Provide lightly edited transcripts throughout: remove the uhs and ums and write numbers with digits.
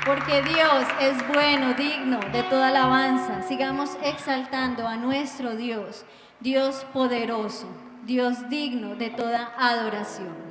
Porque Dios es bueno, digno de toda alabanza. Sigamos exaltando a nuestro Dios, Dios poderoso, Dios digno de toda adoración.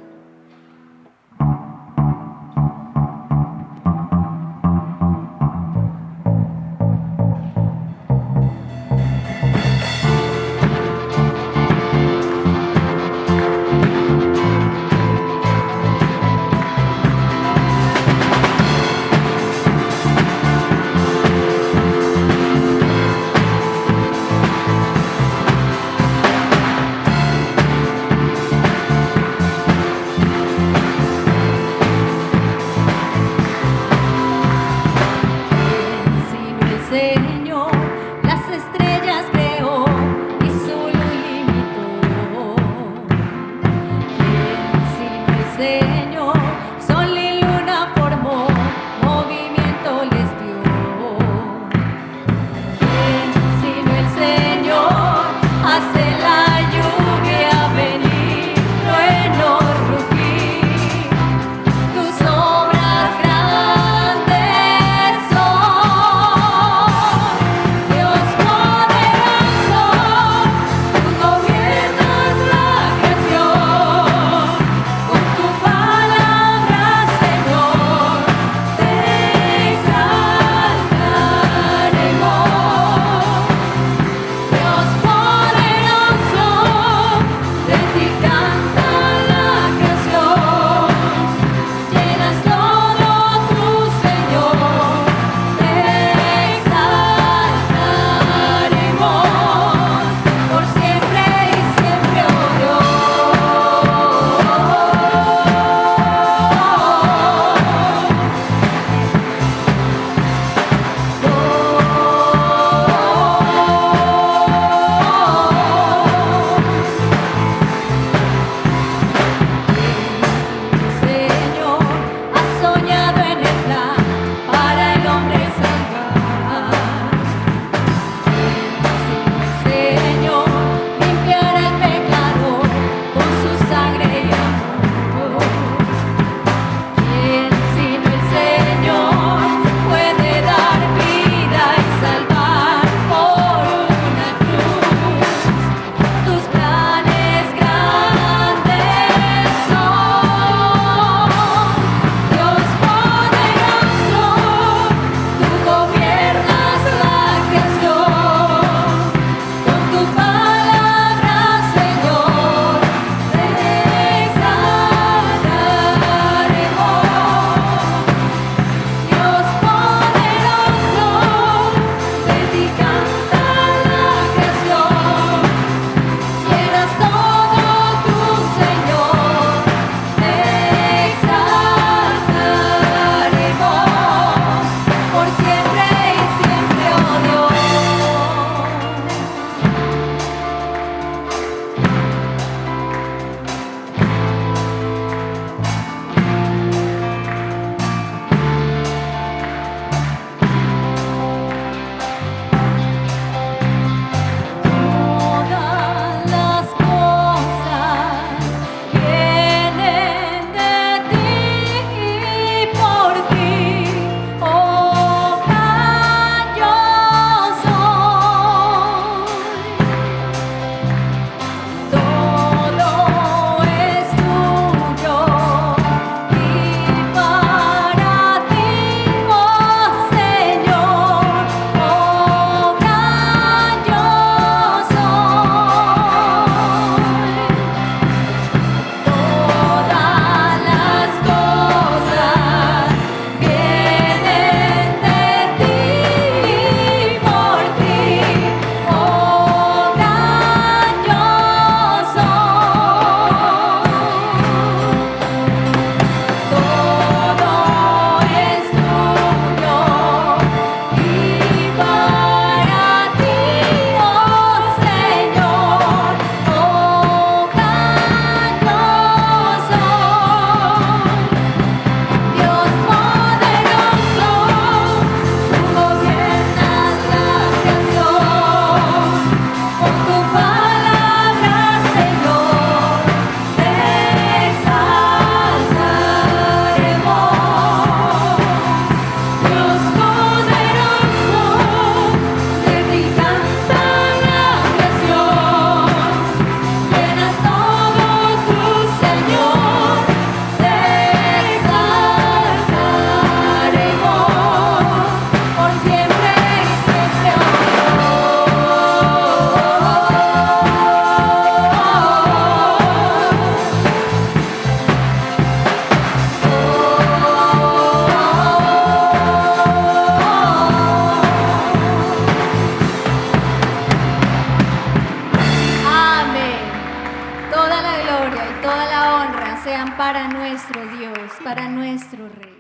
para nuestro Dios, para nuestro Rey.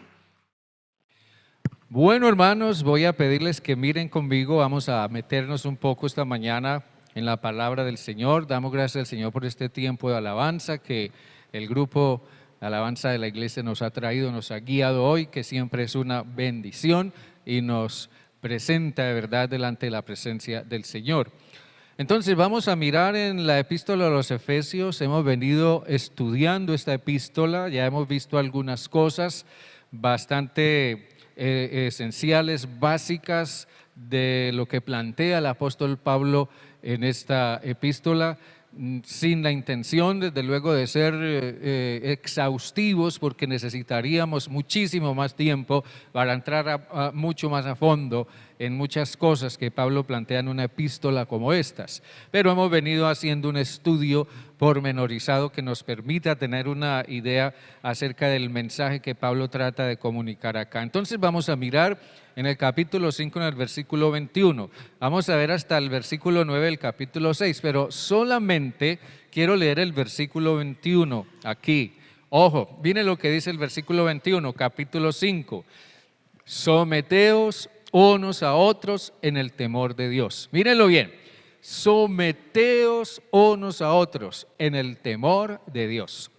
Bueno, hermanos, voy a pedirles que miren conmigo, vamos a meternos un poco esta mañana en la palabra del Señor. Damos gracias al Señor por este tiempo de alabanza que el grupo de alabanza de la iglesia nos ha traído, nos ha guiado hoy, que siempre es una bendición y nos presenta de verdad delante de la presencia del Señor. Entonces vamos a mirar en la epístola a los Efesios. Hemos venido estudiando esta epístola, ya hemos visto algunas cosas bastante esenciales, básicas de lo que plantea el apóstol Pablo en esta epístola, sin la intención desde luego de ser exhaustivos, porque necesitaríamos muchísimo más tiempo para entrar mucho más a fondo en muchas cosas que Pablo plantea en una epístola como estas, pero hemos venido haciendo un estudio pormenorizado que nos permita tener una idea acerca del mensaje que Pablo trata de comunicar acá. Entonces vamos a mirar en el capítulo 5, en el versículo 21. Vamos a ver hasta el versículo 9 del capítulo 6, pero solamente quiero leer el versículo 21 aquí. Ojo, viene lo que dice el versículo 21, capítulo 5. Someteos unos a otros en el temor de Dios. Mírenlo bien. Someteos unos a otros en el temor de Dios.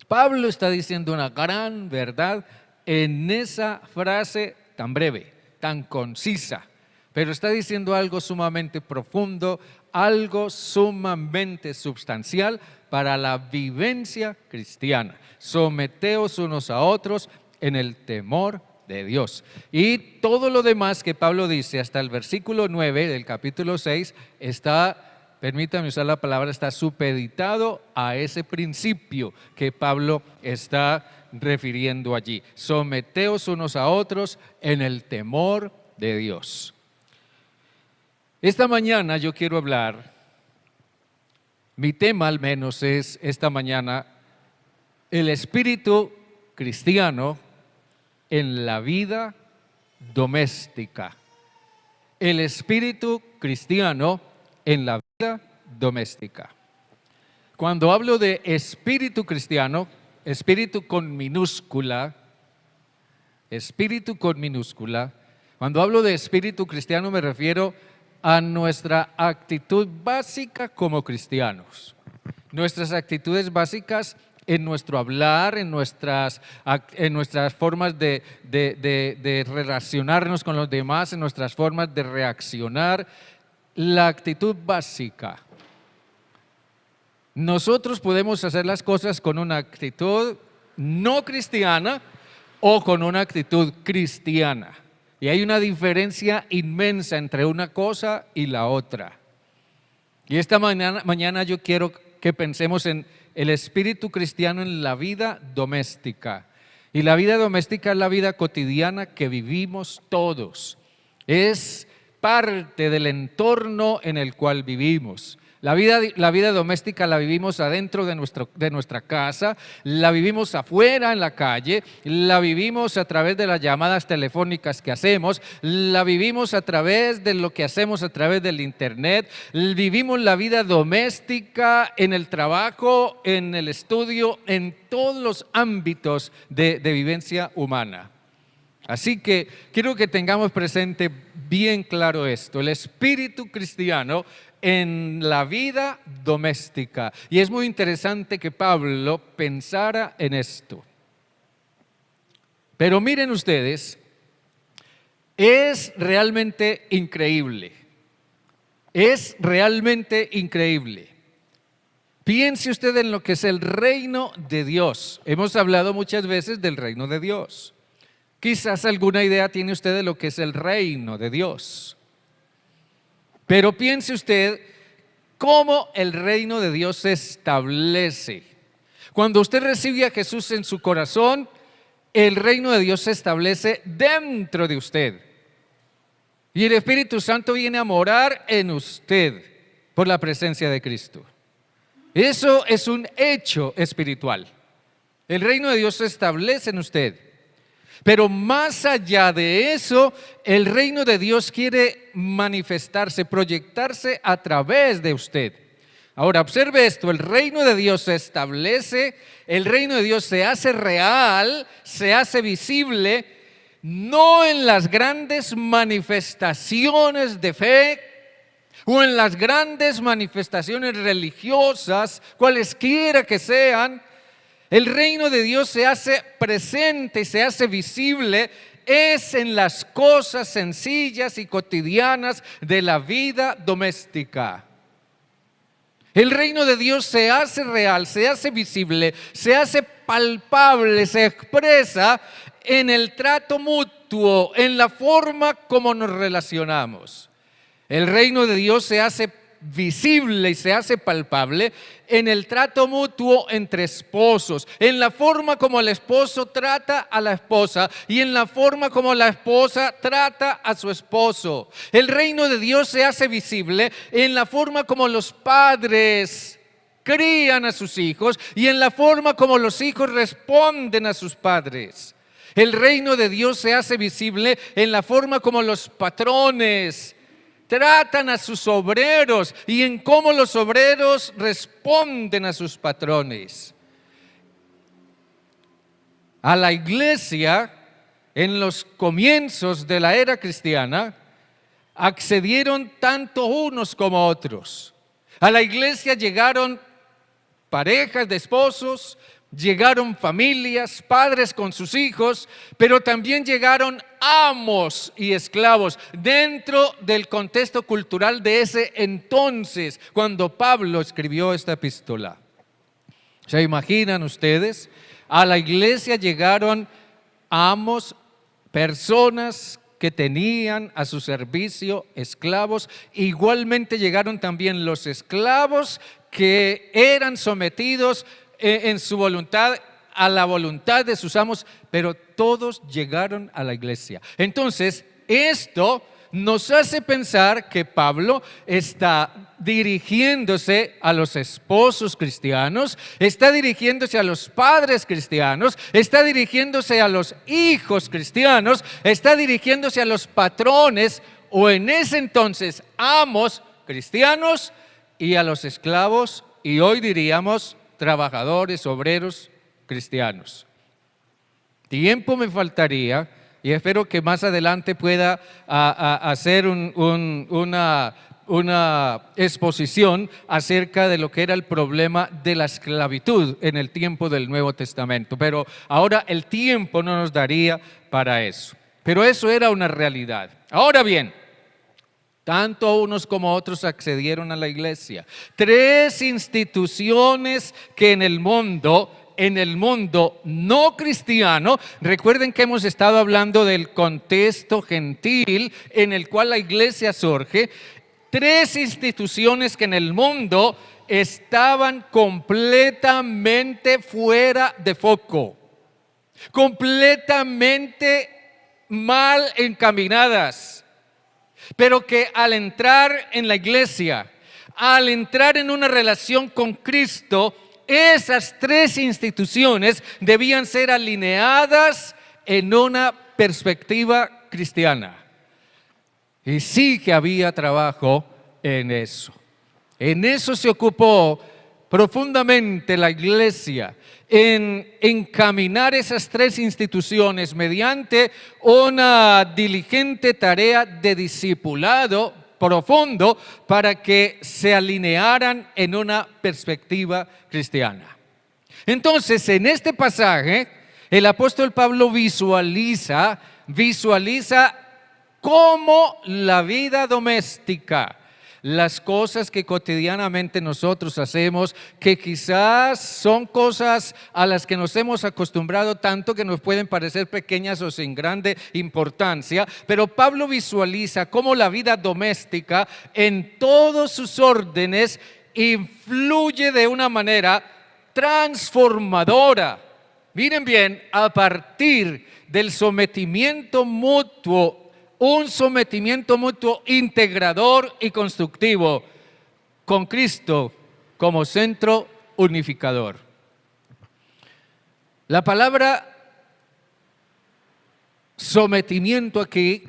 Pablo está diciendo una gran verdad en esa frase tan breve, tan concisa, pero está diciendo algo sumamente profundo, algo sumamente substancial para la vivencia cristiana. Someteos unos a otros en el temor de Dios. Y todo lo demás que Pablo dice hasta el versículo 9 del capítulo 6 está, permítanme usar la palabra, está supeditado a ese principio que Pablo está refiriendo allí. Someteos unos a otros en el temor de Dios. Esta mañana yo quiero hablar, mi tema al menos es esta mañana, el espíritu cristiano en la vida doméstica. El espíritu cristiano en la vida doméstica. Cuando hablo de espíritu cristiano, espíritu con minúscula, cuando hablo de espíritu cristiano me refiero a nuestra actitud básica como cristianos. Nuestras actitudes básicas en nuestro hablar, en nuestras formas de relacionarnos con los demás, en nuestras formas de reaccionar, la actitud básica. Nosotros podemos hacer las cosas con una actitud no cristiana o con una actitud cristiana. Y hay una diferencia inmensa entre una cosa y la otra. Y esta mañana yo quiero que pensemos en el espíritu cristiano en la vida doméstica. Y la vida doméstica es la vida cotidiana que vivimos todos. Es parte del entorno en el cual vivimos. La vida doméstica la vivimos adentro de nuestra casa, la vivimos afuera en la calle, la vivimos a través de las llamadas telefónicas que hacemos, la vivimos a través de lo que hacemos a través del internet, vivimos la vida doméstica en el trabajo, en el estudio, en todos los ámbitos de vivencia humana. Así que quiero que tengamos presente bien claro esto, el espíritu cristiano en la vida doméstica. Y es muy interesante que Pablo pensara en esto. Pero miren ustedes, es realmente increíble. Es realmente increíble. Piense usted en lo que es el reino de Dios. Hemos hablado muchas veces del reino de Dios. Quizás alguna idea tiene usted de lo que es el reino de Dios. Pero piense usted cómo el reino de Dios se establece. Cuando usted recibe a Jesús en su corazón, el reino de Dios se establece dentro de usted. Y el Espíritu Santo viene a morar en usted por la presencia de Cristo. Eso es un hecho espiritual. El reino de Dios se establece en usted. Pero más allá de eso, el reino de Dios quiere manifestarse, proyectarse a través de usted. Ahora, observe esto, el reino de Dios se establece, el reino de Dios se hace real, se hace visible, no en las grandes manifestaciones de fe o en las grandes manifestaciones religiosas, cualesquiera que sean. El reino de Dios se hace presente y se hace visible es en las cosas sencillas y cotidianas de la vida doméstica. El reino de Dios se hace real, se hace visible, se hace palpable, se expresa en el trato mutuo, en la forma como nos relacionamos. El reino de Dios se hace visible y se hace palpable en el trato mutuo entre esposos, en la forma como el esposo trata a la esposa y en la forma como la esposa trata a su esposo. El reino de Dios se hace visible en la forma como los padres crían a sus hijos y en la forma como los hijos responden a sus padres. El reino de Dios se hace visible en la forma como los patrones tratan a sus obreros y en cómo los obreros responden a sus patrones. A la iglesia, en los comienzos de la era cristiana, accedieron tanto unos como otros. A la iglesia llegaron parejas de esposos, llegaron familias, padres con sus hijos, pero también llegaron amos y esclavos dentro del contexto cultural de ese entonces, cuando Pablo escribió esta epístola. ¿Se imaginan ustedes? A la iglesia llegaron amos, personas que tenían a su servicio esclavos. Igualmente llegaron también los esclavos que eran sometidos en su voluntad a la voluntad de sus amos, pero todos llegaron a la iglesia. Entonces, esto nos hace pensar que Pablo está dirigiéndose a los esposos cristianos, está dirigiéndose a los padres cristianos, está dirigiéndose a los hijos cristianos, está dirigiéndose a los patrones o en ese entonces amos cristianos y a los esclavos y hoy diríamos trabajadores, obreros cristianos. Tiempo me faltaría y espero que más adelante pueda hacer una exposición acerca de lo que era el problema de la esclavitud en el tiempo del Nuevo Testamento. Pero ahora el tiempo no nos daría para eso. Pero eso era una realidad. Ahora bien, tanto unos como otros accedieron a la iglesia. 3 instituciones que en el mundo no cristiano, recuerden que hemos estado hablando del contexto gentil en el cual la iglesia surge, 3 instituciones que en el mundo estaban completamente fuera de foco, completamente mal encaminadas. Pero que al entrar en la iglesia, al entrar en una relación con Cristo, esas 3 instituciones debían ser alineadas en una perspectiva cristiana. Y sí que había trabajo en eso. En eso se ocupó profundamente la iglesia, en encaminar esas 3 instituciones mediante una diligente tarea de discipulado profundo para que se alinearan en una perspectiva cristiana. Entonces, en este pasaje, el apóstol Pablo visualiza cómo la vida doméstica, las cosas que cotidianamente nosotros hacemos, que quizás son cosas a las que nos hemos acostumbrado tanto que nos pueden parecer pequeñas o sin grande importancia, pero Pablo visualiza cómo la vida doméstica en todos sus órdenes influye de una manera transformadora. Miren bien, a partir del sometimiento mutuo, un sometimiento mutuo integrador y constructivo con Cristo como centro unificador. La palabra sometimiento aquí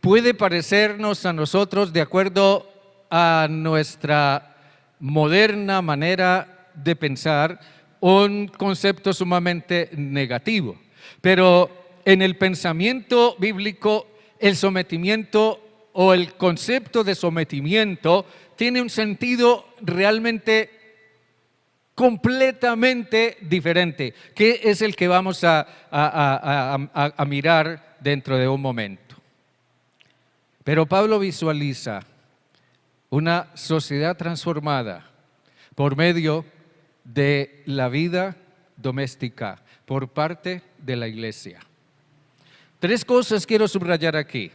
puede parecernos a nosotros, de acuerdo a nuestra moderna manera de pensar un concepto sumamente negativo. Pero en el pensamiento bíblico, el sometimiento o el concepto de sometimiento tiene un sentido realmente completamente diferente, que es el que vamos a mirar dentro de un momento. Pero Pablo visualiza una sociedad transformada por medio de la vida doméstica por parte de la iglesia. 3 cosas quiero subrayar aquí.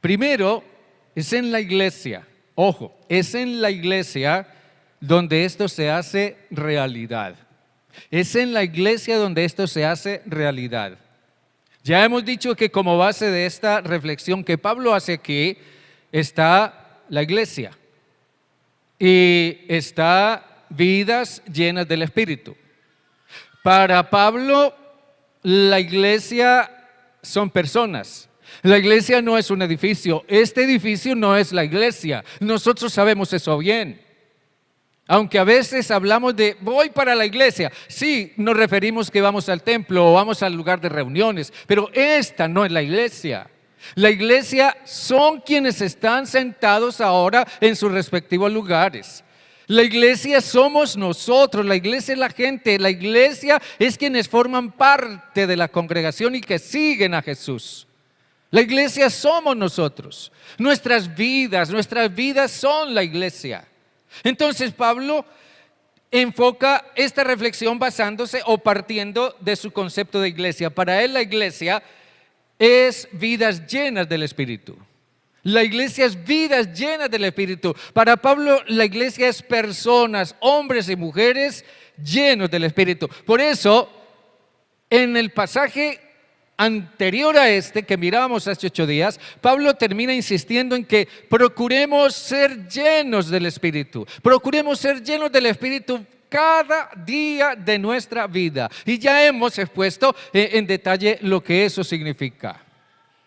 Primero, es en la iglesia, ojo, es en la iglesia donde esto se hace realidad. Es en la iglesia donde esto se hace realidad. Ya hemos dicho que como base de esta reflexión que Pablo hace aquí está la iglesia y está vidas llenas del Espíritu. Para Pablo, la iglesia son personas. La iglesia no es un edificio. Este edificio no es la iglesia. Nosotros sabemos eso bien. Aunque a veces hablamos de voy para la iglesia. Sí, nos referimos que vamos al templo o vamos al lugar de reuniones. Pero esta no es la iglesia. La iglesia son quienes están sentados ahora en sus respectivos lugares. La iglesia somos nosotros, la iglesia es la gente, la iglesia es quienes forman parte de la congregación y que siguen a Jesús. La iglesia somos nosotros, nuestras vidas son la iglesia. Entonces Pablo enfoca esta reflexión basándose o partiendo de su concepto de iglesia. Para él la iglesia es vidas llenas del Espíritu. La iglesia es vidas llenas del Espíritu. Para Pablo la iglesia es personas, hombres y mujeres llenos del Espíritu. Por eso, en el pasaje anterior a este que mirábamos hace 8 días, Pablo termina insistiendo en que procuremos ser llenos del Espíritu. Procuremos ser llenos del Espíritu cada día de nuestra vida. Y ya hemos expuesto en detalle lo que eso significa.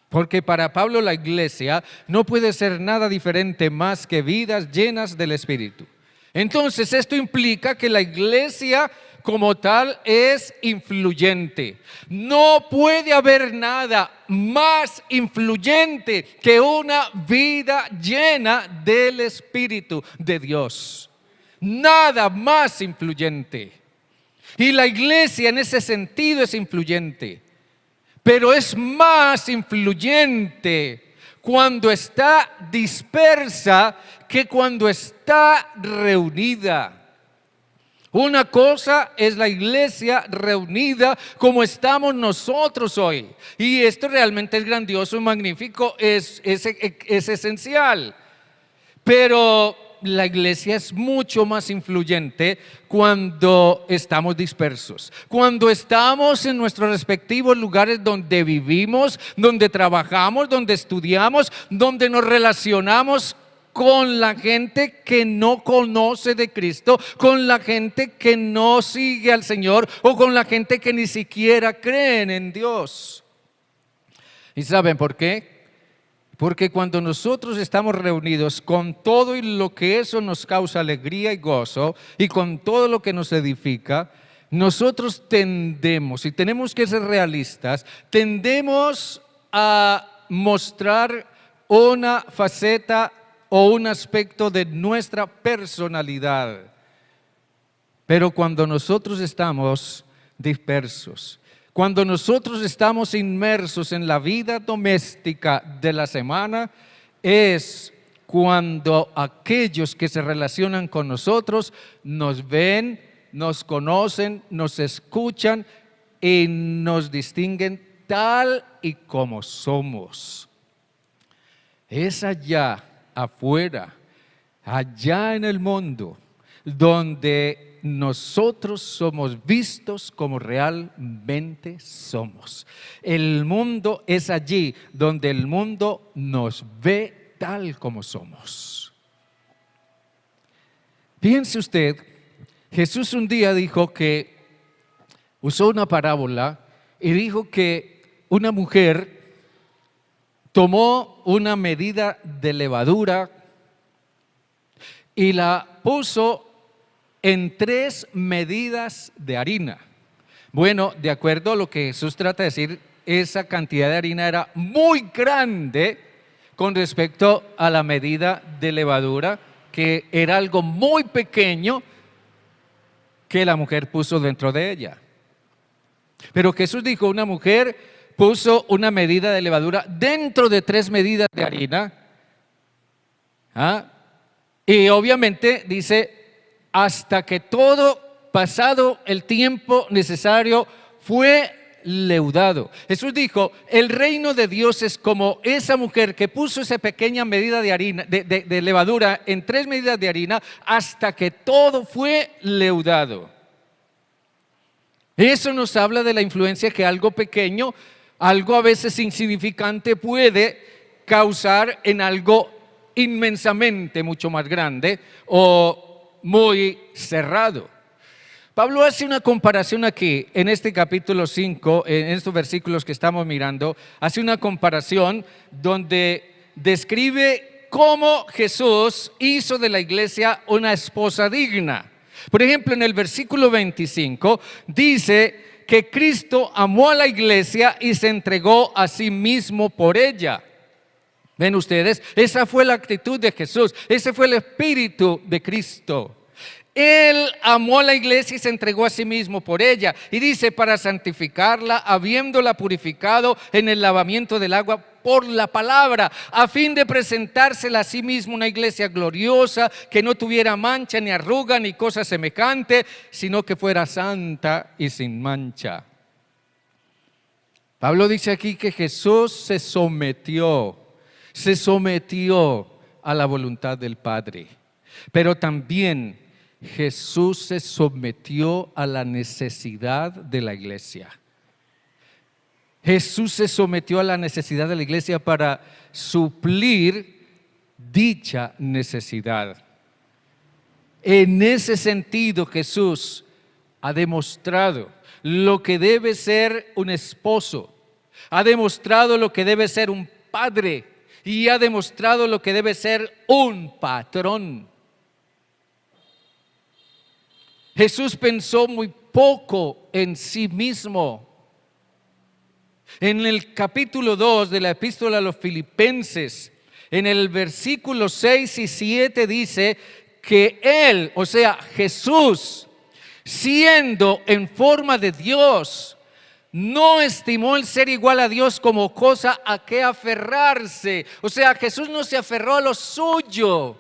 Porque para Pablo la iglesia no puede ser nada diferente más que vidas llenas del Espíritu. Entonces esto implica que la iglesia como tal es influyente. No puede haber nada más influyente que una vida llena del Espíritu de Dios. Nada más influyente. Y la iglesia en ese sentido es influyente. Pero es más influyente cuando está dispersa que cuando está reunida. Una cosa es la iglesia reunida como estamos nosotros hoy. Y esto realmente es grandioso, magnífico, es esencial. Pero la iglesia es mucho más influyente cuando estamos dispersos, cuando estamos en nuestros respectivos lugares donde vivimos, donde trabajamos, donde estudiamos, donde nos relacionamos con la gente que no conoce de Cristo, con la gente que no sigue al Señor o con la gente que ni siquiera creen en Dios. ¿Y saben por qué? Porque cuando nosotros estamos reunidos con todo y lo que eso nos causa alegría y gozo y con todo lo que nos edifica, nosotros tendemos, y tenemos que ser realistas, tendemos a mostrar una faceta o un aspecto de nuestra personalidad. Pero cuando nosotros estamos dispersos, cuando nosotros estamos inmersos en la vida doméstica de la semana, es cuando aquellos que se relacionan con nosotros nos ven, nos conocen, nos escuchan y nos distinguen tal y como somos. Es allá afuera, allá en el mundo, donde nosotros somos vistos como realmente somos. El mundo es allí donde el mundo nos ve tal como somos. Piense usted, Jesús un día dijo que, usó una parábola y dijo que una mujer tomó una medida de levadura y la puso en 3 medidas de harina. Bueno, de acuerdo a lo que Jesús trata de decir, esa cantidad de harina era muy grande con respecto a la medida de levadura, que era algo muy pequeño que la mujer puso dentro de ella. Pero Jesús dijo, una mujer puso una medida de levadura dentro de 3 medidas de harina. Y obviamente dice, hasta que todo pasado el tiempo necesario fue leudado. Jesús dijo, el reino de Dios es como esa mujer que puso esa pequeña medida de harina, de levadura en 3 medidas de harina hasta que todo fue leudado. Eso nos habla de la influencia que algo pequeño, algo a veces insignificante puede causar en algo inmensamente mucho más grande o muy cerrado. Pablo hace una comparación aquí, en este capítulo 5, en estos versículos que estamos mirando, hace una comparación donde describe cómo Jesús hizo de la iglesia una esposa digna. Por ejemplo, en el versículo 25 dice que Cristo amó a la iglesia y se entregó a sí mismo por ella. ¿Ven ustedes? Esa fue la actitud de Jesús, ese fue el espíritu de Cristo. Él amó a la iglesia y se entregó a sí mismo por ella. Y dice, para santificarla, habiéndola purificado en el lavamiento del agua por la palabra, a fin de presentársela a sí mismo una iglesia gloriosa, que no tuviera mancha, ni arruga, ni cosa semejante, sino que fuera santa y sin mancha. Pablo dice aquí que Jesús se sometió a la voluntad del Padre, pero también Jesús se sometió a la necesidad de la iglesia. Jesús se sometió a la necesidad de la iglesia para suplir dicha necesidad. En ese sentido, Jesús ha demostrado lo que debe ser un esposo, ha demostrado lo que debe ser un padre y ha demostrado lo que debe ser un patrón. Jesús pensó muy poco en sí mismo. En el capítulo 2 de la epístola a los Filipenses, en el versículo 6 y 7 dice que Él, o sea Jesús, siendo en forma de Dios, no estimó el ser igual a Dios como cosa a que aferrarse. O sea, Jesús no se aferró a lo suyo.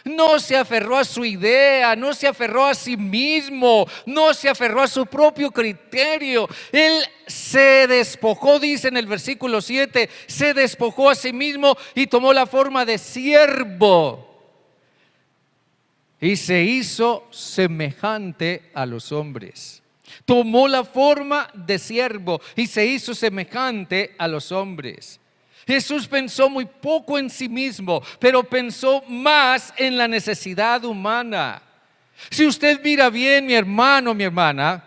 No se aferró a su idea, no se aferró a sí mismo, no se aferró a su propio criterio. Él se despojó, dice en el versículo 7, se despojó a sí mismo y tomó la forma de siervo y se hizo semejante a los hombres. Tomó la forma de siervo y se hizo semejante a los hombres. Jesús pensó muy poco en sí mismo, pero pensó más en la necesidad humana. Si usted mira bien, mi hermano, mi hermana,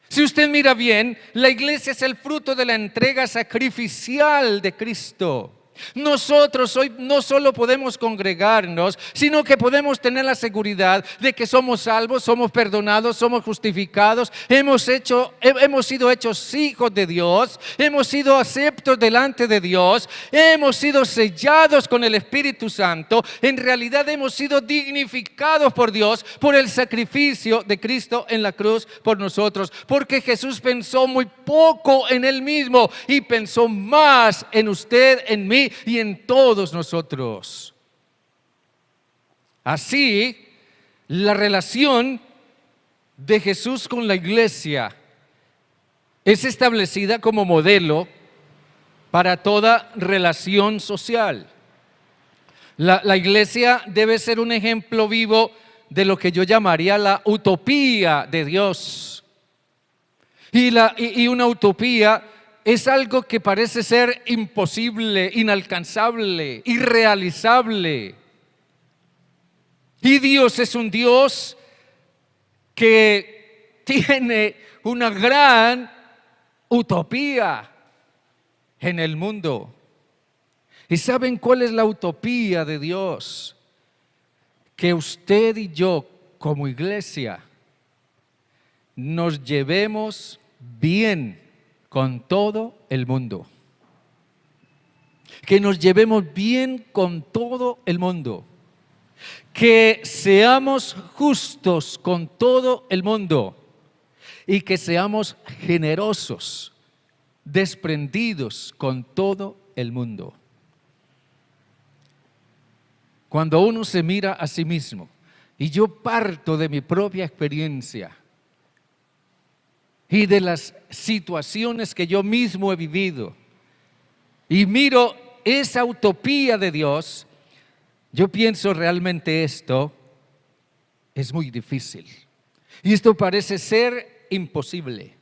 si usted mira bien, la iglesia es el fruto de la entrega sacrificial de Cristo. Nosotros hoy no solo podemos congregarnos, sino que podemos tener la seguridad de que somos salvos, somos perdonados, somos justificados, hemos sido hechos hijos de Dios, hemos sido aceptos delante de Dios, hemos sido sellados con el Espíritu Santo. En realidad hemos sido dignificados por Dios por el sacrificio de Cristo en la cruz por nosotros, porque Jesús pensó muy poco en Él mismo y pensó más en usted, en mí y en todos nosotros. Así, la relación de Jesús con la iglesia es establecida como modelo para toda relación social. La iglesia debe ser un ejemplo vivo de lo que yo llamaría la utopía de Dios. Y una utopía es algo que parece ser imposible, inalcanzable, irrealizable. Y Dios es un Dios que tiene una gran utopía en el mundo. ¿Y saben cuál es la utopía de Dios? que usted y yo como iglesia nos llevemos bien con todo el mundo. Que nos llevemos bien con todo el mundo. Que seamos justos con todo el mundo. Y que seamos generosos, desprendidos con todo el mundo. Cuando uno se mira a sí mismo, y yo parto de mi propia experiencia y de las situaciones que yo mismo he vivido, y miro esa utopía de Dios, yo pienso realmente esto es muy difícil. Y esto parece ser imposible.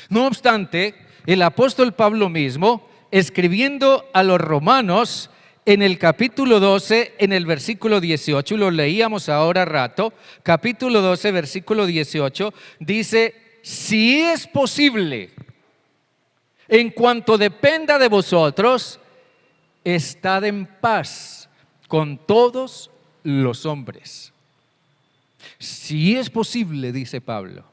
No obstante, el apóstol Pablo mismo, escribiendo a los romanos, en el capítulo 12, en el versículo 18, y lo leíamos ahora rato, capítulo 12, versículo 18, dice, si es posible, en cuanto dependa de vosotros, estad en paz con todos los hombres. Si es posible, dice Pablo.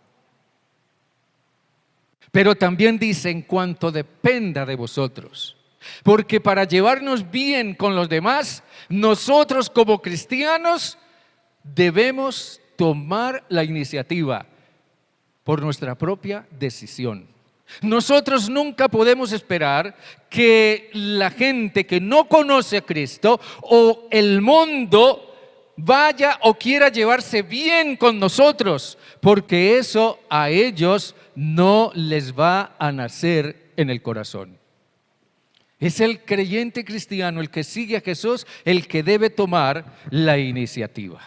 Pero también dice, en cuanto dependa de vosotros. Porque para llevarnos bien con los demás, nosotros como cristianos debemos tomar la iniciativa por nuestra propia decisión. Nosotros nunca podemos esperar que la gente que no conoce a Cristo o el mundo vaya o quiera llevarse bien con nosotros, porque eso a ellos no les va a nacer en el corazón. Es el creyente cristiano, el que sigue a Jesús, el que debe tomar la iniciativa.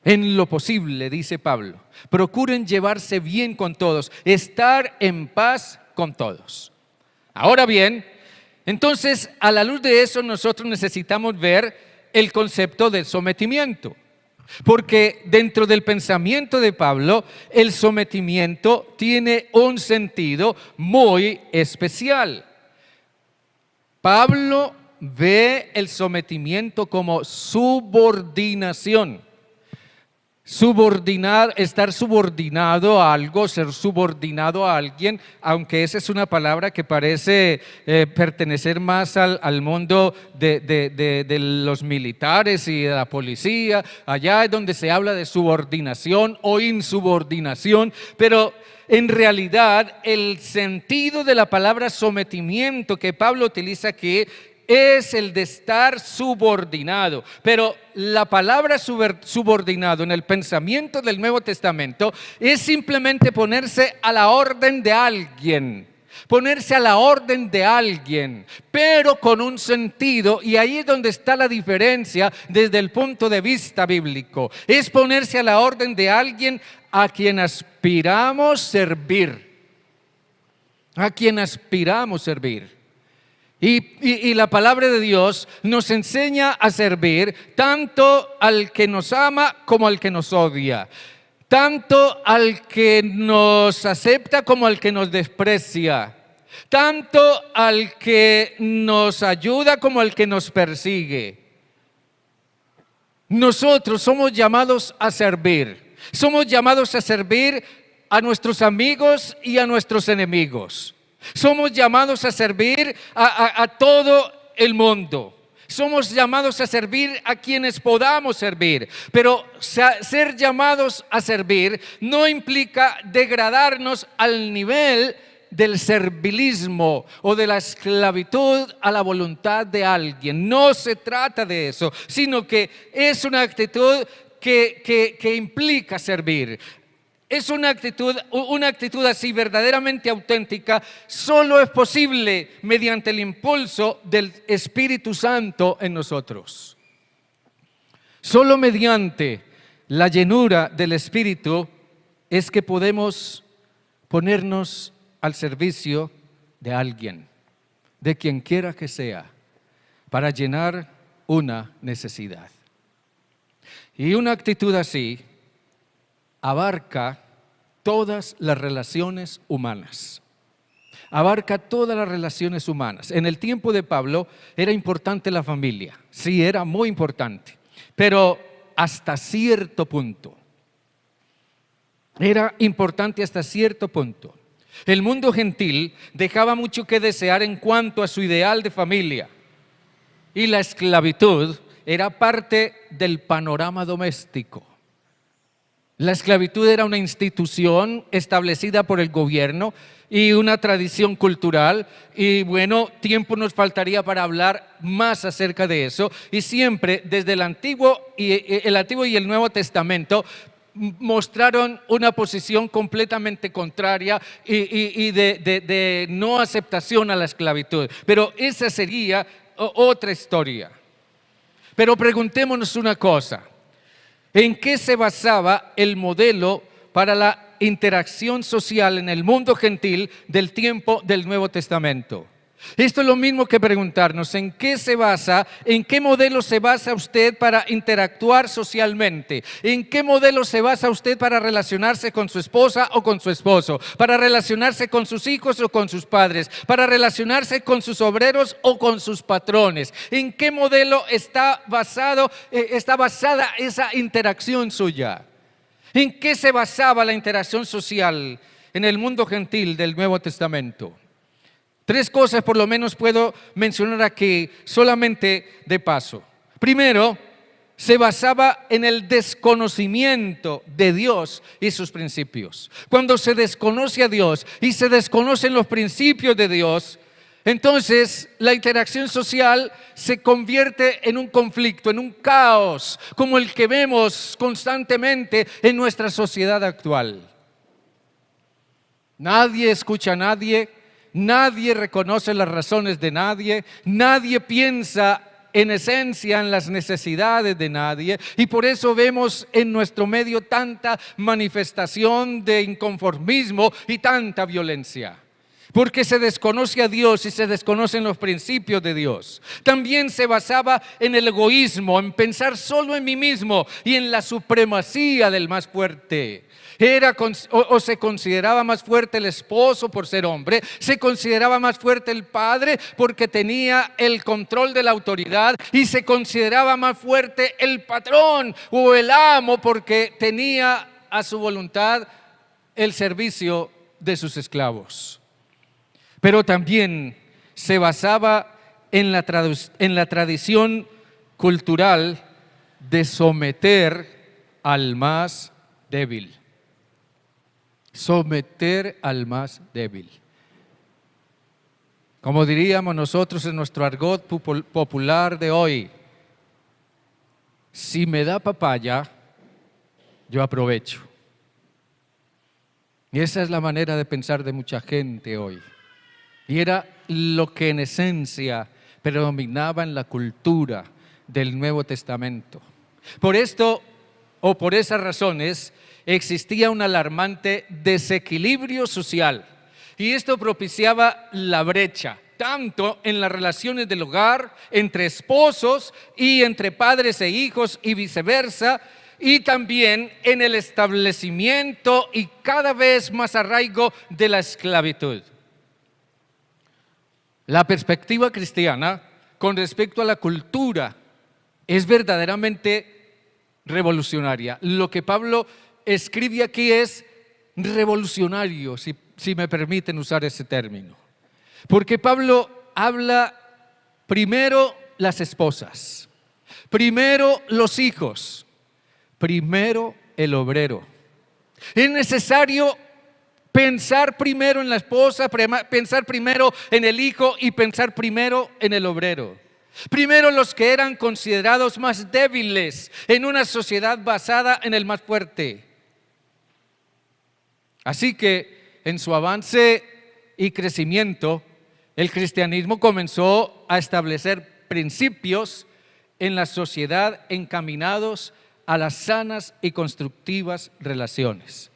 En lo posible, dice Pablo, procuren llevarse bien con todos, estar en paz con todos. Ahora bien, entonces, a la luz de eso, nosotros necesitamos ver el concepto del sometimiento. Porque dentro del pensamiento de Pablo, el sometimiento tiene un sentido muy especial. Pablo ve el sometimiento como subordinación. Estar subordinado a algo, ser subordinado a alguien, aunque esa es una palabra que parece pertenecer más al mundo de los militares y de la policía. Allá es donde se habla de subordinación o insubordinación, pero en realidad el sentido de la palabra sometimiento que Pablo utiliza aquí es el de estar subordinado. Pero la palabra subordinado en el pensamiento del Nuevo Testamento es simplemente ponerse a la orden de alguien. Ponerse a la orden de alguien, pero con un sentido, y ahí es donde está la diferencia desde el punto de vista bíblico. Es ponerse a la orden de alguien a quien aspiramos servir. A quien aspiramos servir. Y la palabra de Dios nos enseña a servir tanto al que nos ama como al que nos odia, tanto al que nos acepta como al que nos desprecia, tanto al que nos ayuda como al que nos persigue. Nosotros somos llamados a servir a nuestros amigos y a nuestros enemigos. Somos llamados a servir a todo el mundo. Somos llamados a servir a quienes podamos servir. Pero ser llamados a servir no implica degradarnos al nivel del servilismo o de la esclavitud a la voluntad de alguien. No se trata de eso, sino que es una actitud que implica servir. Es una actitud así verdaderamente auténtica, solo es posible mediante el impulso del Espíritu Santo en nosotros. Solo mediante la llenura del Espíritu es que podemos ponernos al servicio de alguien, de quien quiera que sea, para llenar una necesidad. Y una actitud así abarca todas las relaciones humanas. Abarca todas las relaciones humanas. En el tiempo de Pablo era importante la familia. Sí, era muy importante. pero hasta cierto punto. Era importante hasta cierto punto. El mundo gentil dejaba mucho que desear en cuanto a su ideal de familia, y la esclavitud era parte del panorama doméstico. La esclavitud era una institución establecida por el gobierno y una tradición cultural, y bueno, tiempo nos faltaría para hablar más acerca de eso. Y siempre desde el Antiguo y el Nuevo Testamento mostraron una posición completamente contraria y de no aceptación a la esclavitud. Pero esa sería otra historia. Pero preguntémonos una cosa: ¿en qué se basaba el modelo para la interacción social en el mundo gentil del tiempo del Nuevo Testamento? Esto es lo mismo que preguntarnos: ¿en qué se basa, en qué modelo se basa usted para interactuar socialmente? ¿En qué modelo se basa usted para relacionarse con su esposa o con su esposo? ¿Para relacionarse con sus hijos o con sus padres? ¿Para relacionarse con sus obreros o con sus patrones? ¿En qué modelo está basada esa interacción suya? ¿En qué se basaba la interacción social en el mundo gentil del Nuevo Testamento? 3 cosas por lo menos puedo mencionar aquí solamente de paso. Primero, se basaba en el desconocimiento de Dios y sus principios. Cuando se desconoce a Dios y se desconocen los principios de Dios, entonces la interacción social se convierte en un conflicto, en un caos, como el que vemos constantemente en nuestra sociedad actual. Nadie escucha a nadie. Nadie reconoce las razones de nadie, nadie piensa en esencia en las necesidades de nadie, y por eso vemos en nuestro medio tanta manifestación de inconformismo y tanta violencia. Porque se desconoce a Dios y se desconocen los principios de Dios. También se basaba en el egoísmo, en pensar solo en mí mismo y en la supremacía del más fuerte. Se consideraba más fuerte el esposo por ser hombre, se consideraba más fuerte el padre porque tenía el control de la autoridad, y se consideraba más fuerte el patrón o el amo porque tenía a su voluntad el servicio de sus esclavos. Pero también se basaba en la tradición cultural de someter al más débil. Someter al más débil. Como diríamos nosotros en nuestro argot popular de hoy: si me da papaya, yo aprovecho. Y esa es la manera de pensar de mucha gente hoy. Y era lo que en esencia predominaba en la cultura del Nuevo Testamento. Por esto, o por esas razones, existía un alarmante desequilibrio social, y esto propiciaba la brecha, tanto en las relaciones del hogar, entre esposos y entre padres e hijos y viceversa, y también en el establecimiento y cada vez más arraigo de la esclavitud. La perspectiva cristiana con respecto a la cultura es verdaderamente revolucionaria. Lo que Pablo escribe aquí es revolucionario, si me permiten usar ese término. Porque Pablo habla primero las esposas, primero los hijos, primero el obrero. Es necesario pensar primero en la esposa, pensar primero en el hijo y pensar primero en el obrero. Primero los que eran considerados más débiles en una sociedad basada en el más fuerte. Así que en su avance y crecimiento, el cristianismo comenzó a establecer principios en la sociedad encaminados a las sanas y constructivas relaciones.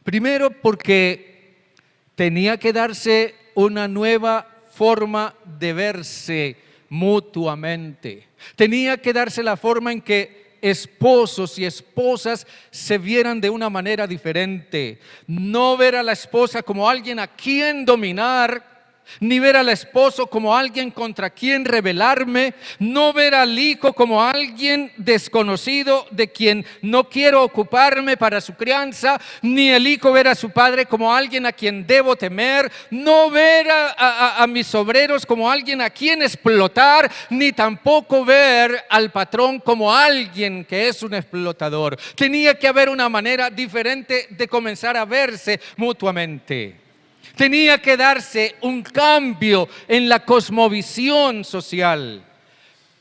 Primero, porque tenía que darse una nueva forma de verse mutuamente. Tenía que darse la forma en que esposos y esposas se vieran de una manera diferente. No ver a la esposa como alguien a quien dominar, ni ver al esposo como alguien contra quien rebelarme, no ver al hijo como alguien desconocido de quien no quiero ocuparme para su crianza, ni el hijo ver a su padre como alguien a quien debo temer, no ver a mis obreros como alguien a quien explotar, ni tampoco ver al patrón como alguien que es un explotador. Tenía que haber una manera diferente de comenzar a verse mutuamente. Tenía que darse un cambio en la cosmovisión social.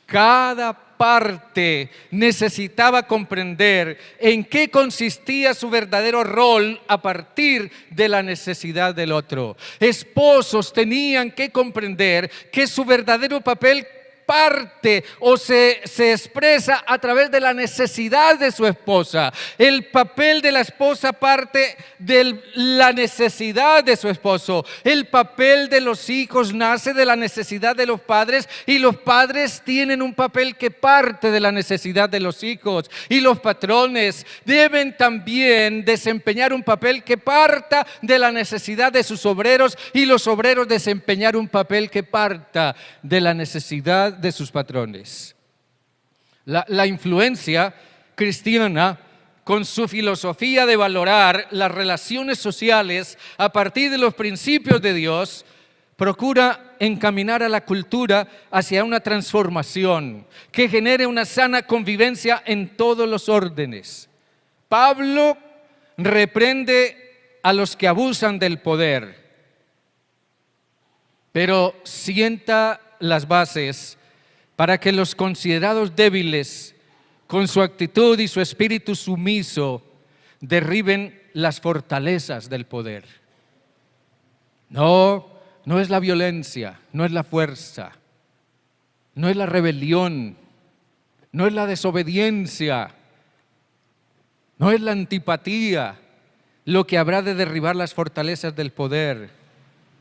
Cada parte necesitaba comprender en qué consistía su verdadero rol a partir de la necesidad del otro. Esposos tenían que comprender que su verdadero papel parte o se expresa a través de la necesidad de su esposa. El papel de la esposa parte de la necesidad de su esposo. El papel de los hijos nace de la necesidad de los padres, y los padres tienen un papel que parte de la necesidad de los hijos. Y los patrones deben también desempeñar un papel que parta de la necesidad de sus obreros, y los obreros desempeñar un papel que parta de la necesidad de sus patrones. La influencia cristiana, con su filosofía de valorar las relaciones sociales a partir de los principios de Dios, procura encaminar a la cultura hacia una transformación que genere una sana convivencia en todos los órdenes. Pablo reprende a los que abusan del poder, pero sienta las bases para que los considerados débiles, con su actitud y su espíritu sumiso, derriben las fortalezas del poder. No es la violencia, no es la fuerza, no es la rebelión, no es la desobediencia, no es la antipatía lo que habrá de derribar las fortalezas del poder,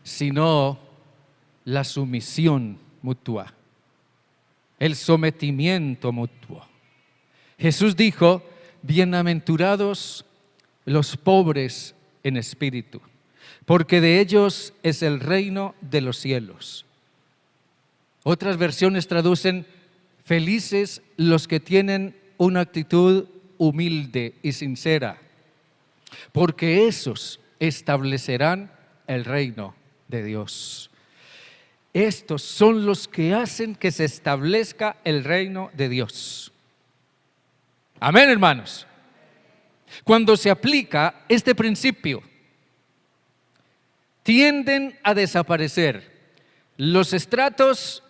sino la sumisión mutua, el sometimiento mutuo. Jesús dijo: bienaventurados los pobres en espíritu, porque de ellos es el reino de los cielos. Otras versiones traducen: felices los que tienen una actitud humilde y sincera, porque esos establecerán el reino de Dios. Estos son los que hacen que se establezca el reino de Dios. Amén, hermanos. Cuando se aplica este principio, tienden a desaparecer los estratos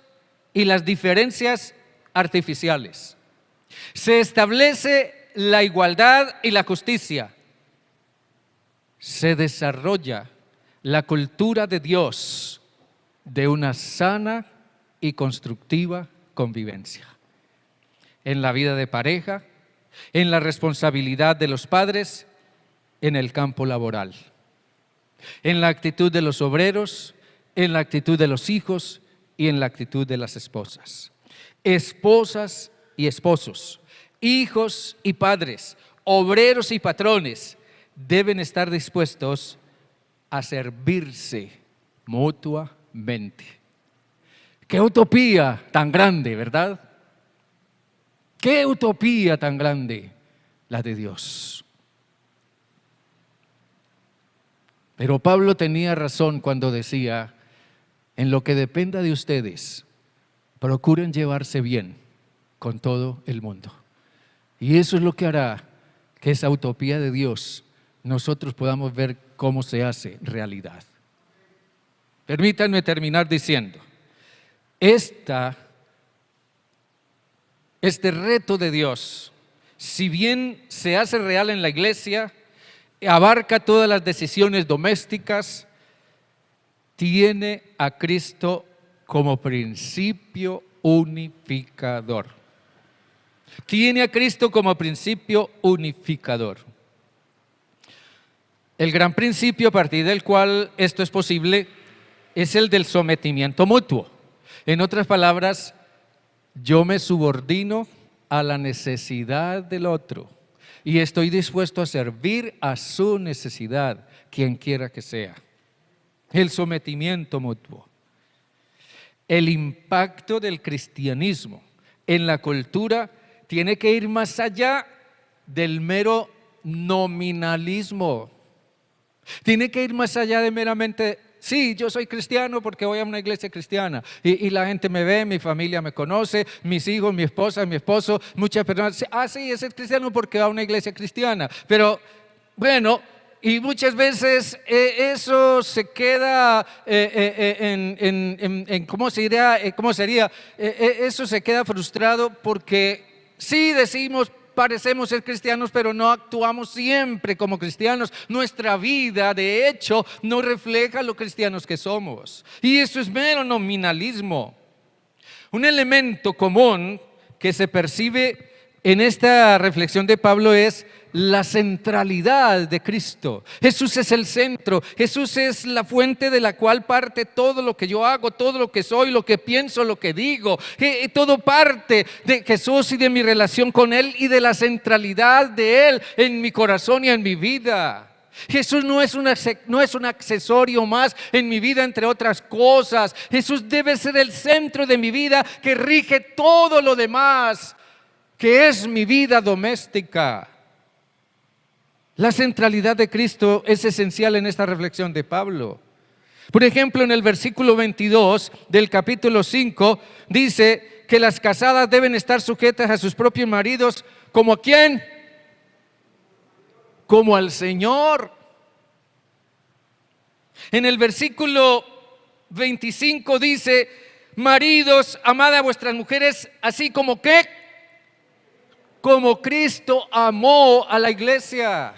y las diferencias artificiales. Se establece la igualdad y la justicia. Se desarrolla la cultura de Dios de una sana y constructiva convivencia. En la vida de pareja, en la responsabilidad de los padres, en el campo laboral, en la actitud de los obreros, en la actitud de los hijos y en la actitud de las esposas. Esposas y esposos, hijos y padres, obreros y patrones deben estar dispuestos a servirse mutuamente. Qué utopía tan grande, ¿verdad? Qué utopía tan grande la de Dios. Pero Pablo tenía razón cuando decía: en lo que dependa de ustedes, procuren llevarse bien con todo el mundo. Y eso es lo que hará que esa utopía de Dios nosotros podamos ver cómo se hace realidad. Permítanme terminar diciendo: este reto de Dios, si bien se hace real en la iglesia, abarca todas las decisiones domésticas, tiene a Cristo como principio unificador. Tiene a Cristo como principio unificador. El gran principio a partir del cual esto es posible es el del sometimiento mutuo. En otras palabras, yo me subordino a la necesidad del otro y estoy dispuesto a servir a su necesidad, quien quiera que sea. el sometimiento mutuo. El impacto del cristianismo en la cultura tiene que ir más allá del mero nominalismo. Tiene que ir más allá de meramente, sí, yo soy cristiano porque voy a una iglesia cristiana y la gente me ve, mi familia me conoce, mis hijos, mi esposa, mi esposo, muchas personas, sí, es cristiano porque va a una iglesia cristiana. Pero bueno, y muchas veces eso se queda ¿cómo sería? Eso se queda frustrado porque sí decimos, parecemos ser cristianos, pero no actuamos siempre como cristianos. Nuestra vida, de hecho, no refleja lo cristianos que somos. Y eso es mero nominalismo. Un elemento común que se percibe en esta reflexión de Pablo es la centralidad de Cristo. Jesús es el centro, Jesús es la fuente de la cual parte todo lo que yo hago, todo lo que soy, lo que pienso, lo que digo. Todo parte de Jesús y de mi relación con Él y de la centralidad de Él en mi corazón y en mi vida. Jesús no es un accesorio más en mi vida, entre otras cosas. Jesús debe ser el centro de mi vida que rige todo lo demás, que es mi vida doméstica. La centralidad de Cristo es esencial en esta reflexión de Pablo. Por ejemplo, en el versículo 22 del capítulo 5 dice que las casadas deben estar sujetas a sus propios maridos. ¿Como a quién? Como al Señor. En el versículo 25 dice: maridos, amad a vuestras mujeres, así como que, como Cristo amó a la iglesia.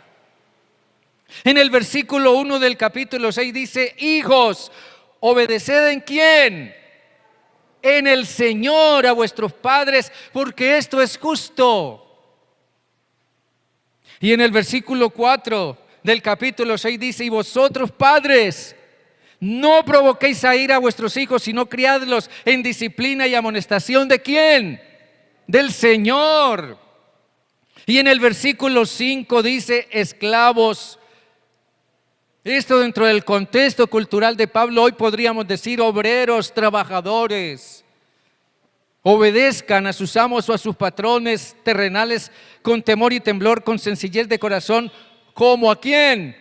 En el versículo 1 del capítulo 6 dice: hijos, obedeced ¿en quién? En el Señor a vuestros padres, porque esto es justo. Y en el versículo 4 del capítulo 6 dice: y vosotros, padres, no provoquéis a ira a vuestros hijos, sino criadlos en disciplina y amonestación. ¿De quién? Del Señor. Y en el versículo 5 dice: esclavos. Esto dentro del contexto cultural de Pablo, hoy podríamos decir obreros, trabajadores. Obedezcan a sus amos o a sus patrones terrenales con temor y temblor, con sencillez de corazón. ¿Como a quién?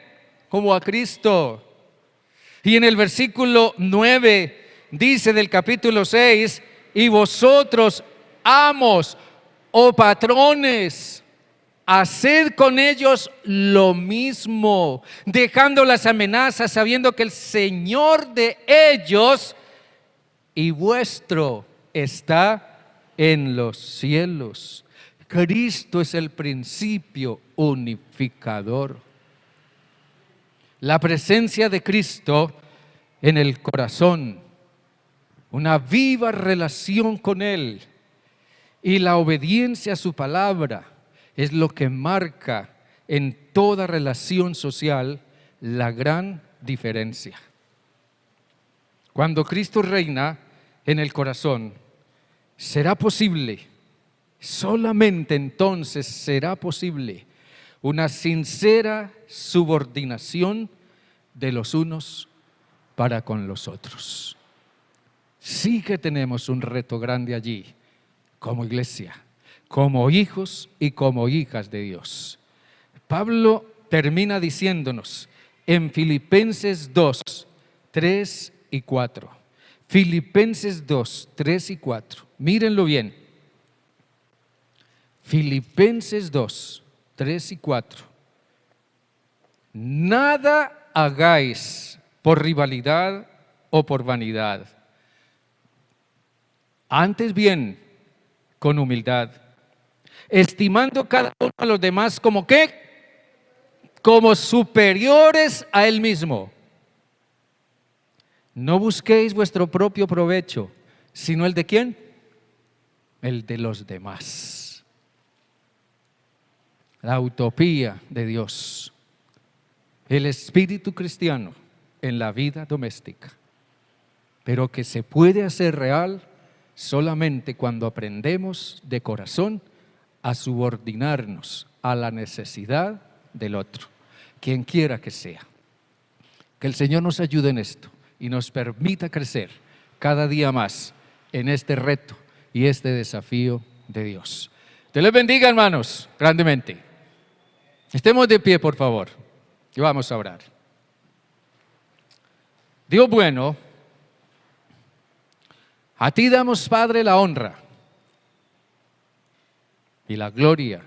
Como a Cristo. Y en el versículo 9 dice del capítulo 6: y vosotros, amos o patrones, haced con ellos lo mismo, dejando las amenazas, sabiendo que el Señor de ellos y vuestro está en los cielos. Cristo es el principio unificador. La presencia de Cristo en el corazón, una viva relación con Él y la obediencia a su palabra es lo que marca en toda relación social la gran diferencia. Cuando Cristo reina en el corazón, será posible, solamente entonces será posible, una sincera subordinación de los unos para con los otros. Sí que tenemos un reto grande allí, como iglesia, como hijos y como hijas de Dios. Pablo termina diciéndonos en Filipenses 2, 3 y 4. Filipenses 2, 3 y 4. Mírenlo bien. Filipenses 2, 3 y 4. Nada hagáis por rivalidad o por vanidad. Antes bien, con humildad, estimando cada uno a los demás como ¿qué? Como superiores a él mismo. No busquéis vuestro propio provecho, sino el de ¿quién? El de los demás. La utopía de Dios, el espíritu cristiano en la vida doméstica, pero que se puede hacer real solamente cuando aprendemos de corazón a subordinarnos a la necesidad del otro, quien quiera que sea. Que el Señor nos ayude en esto y nos permita crecer cada día más en este reto y este desafío de Dios. Dios les bendiga, hermanos, grandemente. Estemos de pie, por favor, y vamos a orar. Dios bueno, a ti damos, Padre, la honra y la gloria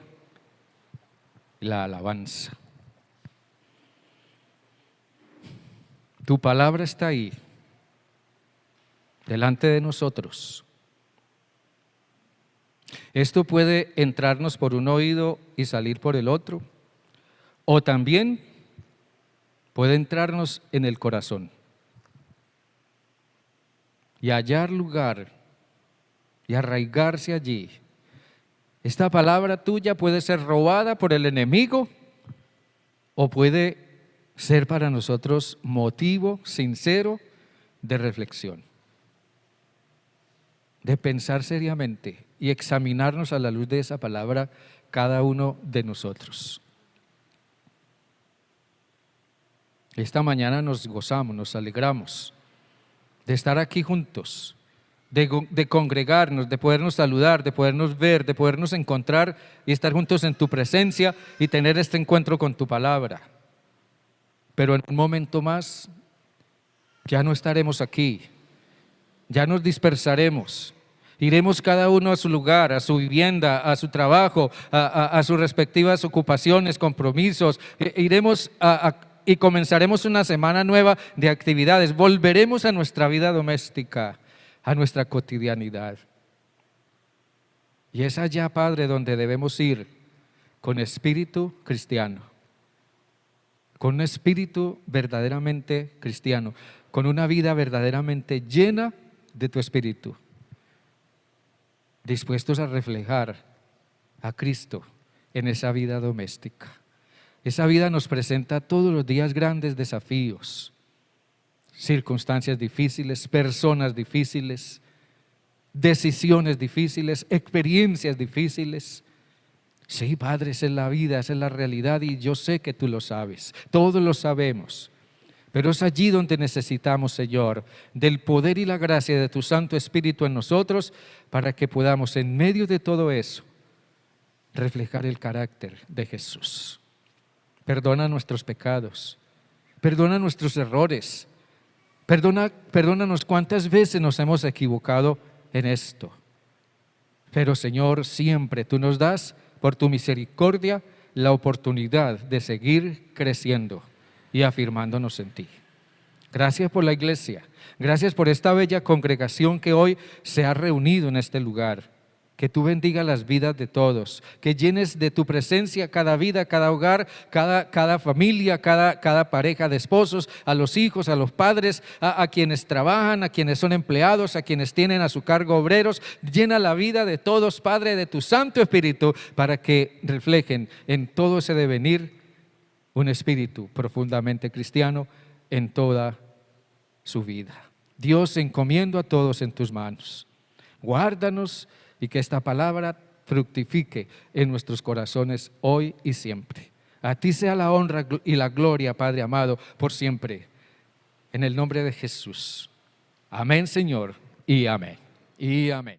y la alabanza. Tu palabra está ahí, delante de nosotros. Esto puede entrarnos por un oído y salir por el otro, o también puede entrarnos en el corazón y hallar lugar y arraigarse allí. Esta palabra tuya puede ser robada por el enemigo o puede ser para nosotros motivo sincero de reflexión, de pensar seriamente y examinarnos a la luz de esa palabra cada uno de nosotros. Esta mañana nos gozamos, nos alegramos de estar aquí juntos, de congregarnos, de podernos saludar, de podernos ver, de podernos encontrar y estar juntos en tu presencia y tener este encuentro con tu palabra. Pero en un momento más ya no estaremos aquí, ya nos dispersaremos, iremos cada uno a su lugar, a su vivienda, a su trabajo, a sus respectivas ocupaciones, compromisos. Iremos y comenzaremos una semana nueva de actividades, volveremos a nuestra vida doméstica, a nuestra cotidianidad. Y es allá, Padre, donde debemos ir con espíritu cristiano, con un espíritu verdaderamente cristiano, con una vida verdaderamente llena de tu espíritu, dispuestos a reflejar a Cristo en esa vida doméstica. Esa vida nos presenta todos los días grandes desafíos, circunstancias difíciles, personas difíciles, decisiones difíciles, experiencias difíciles. Sí, Padre, esa es la vida, esa es la realidad y yo sé que tú lo sabes, todos lo sabemos. Pero es allí donde necesitamos, Señor, del poder y la gracia de tu Santo Espíritu en nosotros para que podamos en medio de todo eso reflejar el carácter de Jesús. Perdona nuestros pecados, perdona nuestros errores, perdónanos cuántas veces nos hemos equivocado en esto. Pero, Señor, siempre tú nos das por tu misericordia la oportunidad de seguir creciendo y afirmándonos en ti. Gracias por la iglesia, gracias por esta bella congregación que hoy se ha reunido en este lugar. Que tú bendiga las vidas de todos, que llenes de tu presencia cada vida, cada hogar, cada familia, cada pareja de esposos, a los hijos, a los padres, a quienes trabajan, a quienes son empleados, a quienes tienen a su cargo obreros. Llena la vida de todos, Padre, de tu Santo Espíritu, para que reflejen en todo ese devenir un espíritu profundamente cristiano en toda su vida. Dios, encomiendo a todos en tus manos. Guárdanos y que esta palabra fructifique en nuestros corazones hoy y siempre. A ti sea la honra y la gloria, Padre amado, por siempre. En el nombre de Jesús. Amén, Señor, y amén. Y amén.